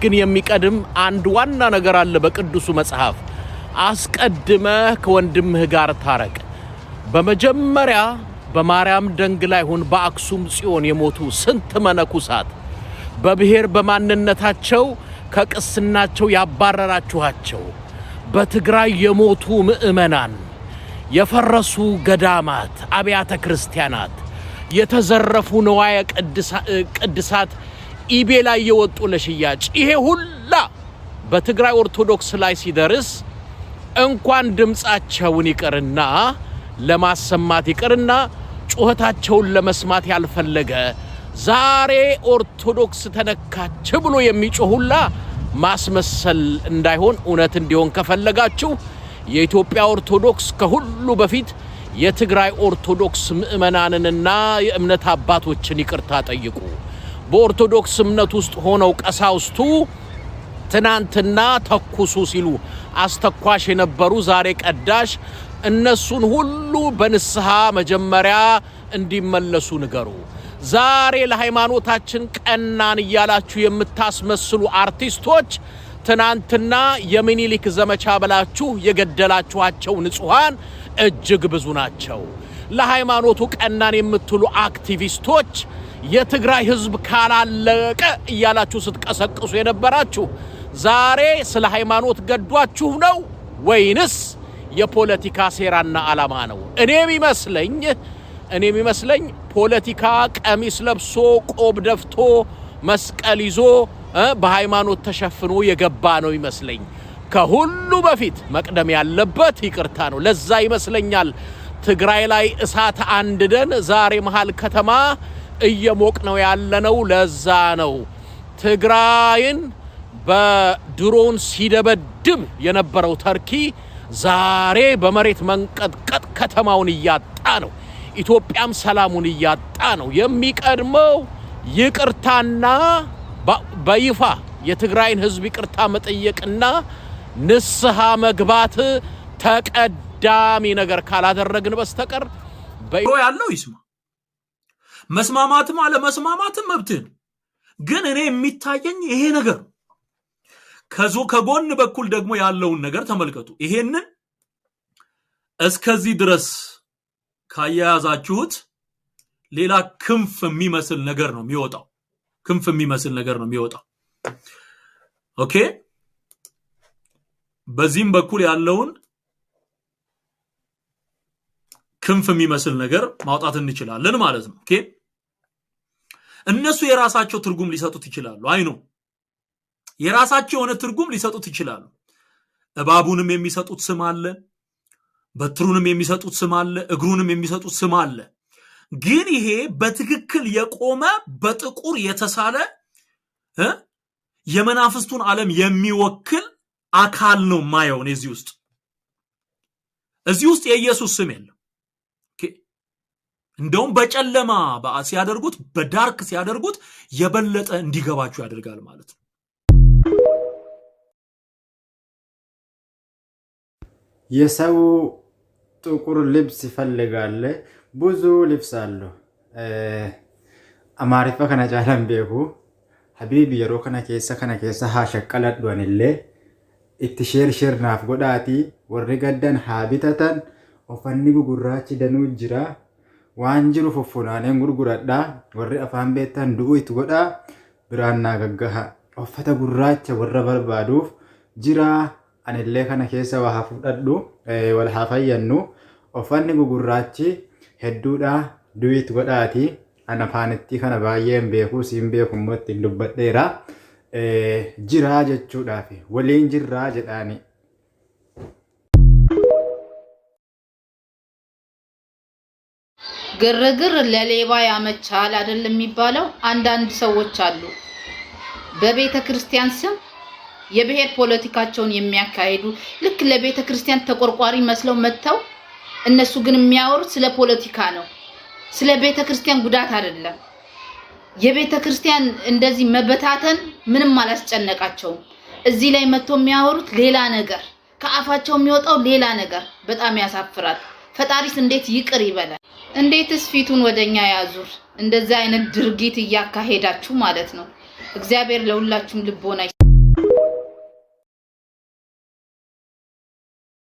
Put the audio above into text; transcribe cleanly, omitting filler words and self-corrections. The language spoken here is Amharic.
ግን የሚቀድም አንድ ዋና ነገር አለ በቅዱሱ መጽሐፍ አስቀድመህ ከወንድምህ ጋር ታረቅ። በመጀመሪያ በማርያም ደንግል ላይ ሆን በአክሱም ጽዮን የሞቱ ስንት መነኩሳት በብሔር በማንነታቸው ከቅስናቸው ያባረራችኋቸው በትግራይ የሞቱ ምእመናን የፈረሱ ገዳማት አብያተ ክርስቲያናት የተዘረፉ ንዋየ ቅድሳት ኢቤ ላይ የወጡ ለሽያጭ ይሄ ሁላ በትግራይ ኦርቶዶክስ ላይ ሲደርስ እንኳን ድምጻቸውን ይቀርና ለማሰማት ይቀርና ጩኸታቸውን ለመስማት ያልፈለገ ዛሬ ኦርቶዶክስ ተነካች ብሎ የሚጮሁላ ማስመሰል እንዳይሆን እውነት እንዲሆን ከፈለጋችሁ የኢትዮጵያ ኦርቶዶክስ ከሁሉ በፊት የትግራይ ኦርቶዶክስ ምእመናንንና የእምነት አባቶችን ይቅርታ ጠይቁ። በኦርቶዶክስ እምነት ውስጥ ሆነው ቀሳውስቱ ትናንትና ተኩሱ ሲሉ አስተኳሽ የነበሩ ዛሬ ቀዳሽ እነሱን ሁሉ በንስሐ መጀመሪያ እንዲመለሱ ንገሩ። ዛሬ ለሃይማኖታችን ቀናን እያላችሁ የምታስመስሉ አርቲስቶች ትናንትና የሚኒሊክ ዘመቻ ብላችሁ የገደላችኋቸው ንጹሃን እጅግ ብዙ ናቸው። ለሃይማኖቱ ቀናን የምትሉ አክቲቪስቶች የትግራይ ህዝብ ካላለቀ እያላችሁ ስትቀሰቅሱ የነበራችሁ ዛሬ ስለ ሃይማኖት ገዷችሁ ነው ወይንስ የፖለቲካ ሴራና ዓላማ ነው? እኔ የሚመስለኝ ፖለቲካ ቀሚስ ለብሶ ቆብ ደፍቶ መስቀል ይዞ በሃይማኖት ተሸፍኖ የገባ ነው ይመስለኝ። ከሁሉ በፊት መቅደም ያለበት ይቅርታ ነው። ለዛ ይመስለኛል ትግራይ ላይ እሳት አንድደን ዛሬ መሃል ከተማ እየሞቅ ነው ያለነው። ለዛ ነው ትግራይን በድሮን ሲደበድብ የነበረው ተርኪ ዛሬ በመሬት መንቀጥቀጥ ከተማውን እያጣ ነው። ኢትዮጵያም ሰላሙን እያጣ ነው። የሚቀድመው ይቅርታና በይፋ የትግራይን ህዝብ ይቅርታ መጠየቅና ንስሐ መግባት ተቀዳሚ ነገር ካላደረግን በስተቀር ያለው ይስማ። መስማማትም አለ መስማማትም መብትህ ነው። ግን እኔ የሚታየኝ ይሄ ነገር ከጎን በኩል ደግሞ ያለውን ነገር ተመልከቱ። ይሄንን እስከዚህ ድረስ ካያያዛችሁት ሌላ ክንፍ የሚመስል ነገር ነው የሚወጣው። ኦኬ፣ በዚህም በኩል ያለውን ክንፍ የሚመስል ነገር ማውጣት እንችላለን ማለት ነው። ኦኬ፣ እነሱ የራሳቸው ትርጉም ሊሰጡት ይችላሉ። አይኑ የራሳቸው የሆነ ትርጉም ሊሰጡት ይችላሉ። እባቡንም የሚሰጡት ስም አለ፣ በትሩንም የሚሰጡት ስም አለ፣ እግሩንም የሚሰጡት ስም አለ። ግን ይሄ በትክክል የቆመ በጥቁር የተሳለ የመናፍስቱን ዓለም የሚወክል አካል ነው ማየው። እዚህ ውስጥ የኢየሱስ ስም የለም። እንደውም በጨለማ ሲያደርጉት በዳርክ ሲያደርጉት የበለጠ እንዲገባችሁ ያደርጋል ማለት ነው። የሰው ጥቁር ልብስ ይፈልጋል። ብዙ ልብስ አለው። አማሪፋ ከነ ጫላን ቤኩ ሀቢብ የሮ ከነ ኬሳ ሃሸቀለዱንለ ኢትሼር ናፍ ጎዳቲ ወሪ ገደን ሃቢተተን ኦፈኒ ጉጉራቺ ደኑ ጅራ ዋንጅሩ ፉፉናኔን ጉርጉረዳ ወሪ አፋን ቤተን ዱኡ ኢት ጎዳ ብራና ገገሃ ኦፈተ ጉራቸ ወረ በርባዱፍ ጅራ አንለ ከነ ኬሳ ወሃፉደዱ ወልሃፈየኑ ኦፈኒ ጉጉራቺ ሄዱዳ ዱዊት ጎዳቲ አናፋንቲ ከነ ባየን ቤኩ ሲምቤኩ ሞት እንዱበደራ ጅራ ጀቹዳፊ ወሊን ጅራ ጀዳኒ ግርግር ለሌባ ያመቻል አይደል የሚባለው። አንዳንድ ሰዎች አሉ በቤተ ክርስቲያን ስም የብሔር ፖለቲካቸውን የሚያካሂዱ ልክ ለቤተ ክርስቲያን ተቆርቋሪ መስለው መተው እነሱ ግን የሚያወሩት ስለ ፖለቲካ ነው። ስለ ቤተ ክርስቲያን ጉዳት አይደለም። የቤተ ክርስቲያን እንደዚህ መበታተን ምንም አላስጨነቃቸውም። እዚህ ላይ መተው የሚያወሩት ሌላ ነገር፣ ከአፋቸው የሚወጣው ሌላ ነገር። በጣም ያሳፍራል። ፈጣሪስ እንዴት ይቅር ይበላል? እንዴትስ ፊቱን ወደኛ ያዙር? እንደዛ አይነት ድርጊት እያካሄዳችሁ ማለት ነው። እግዚአብሔር ለሁላችሁም ልቦና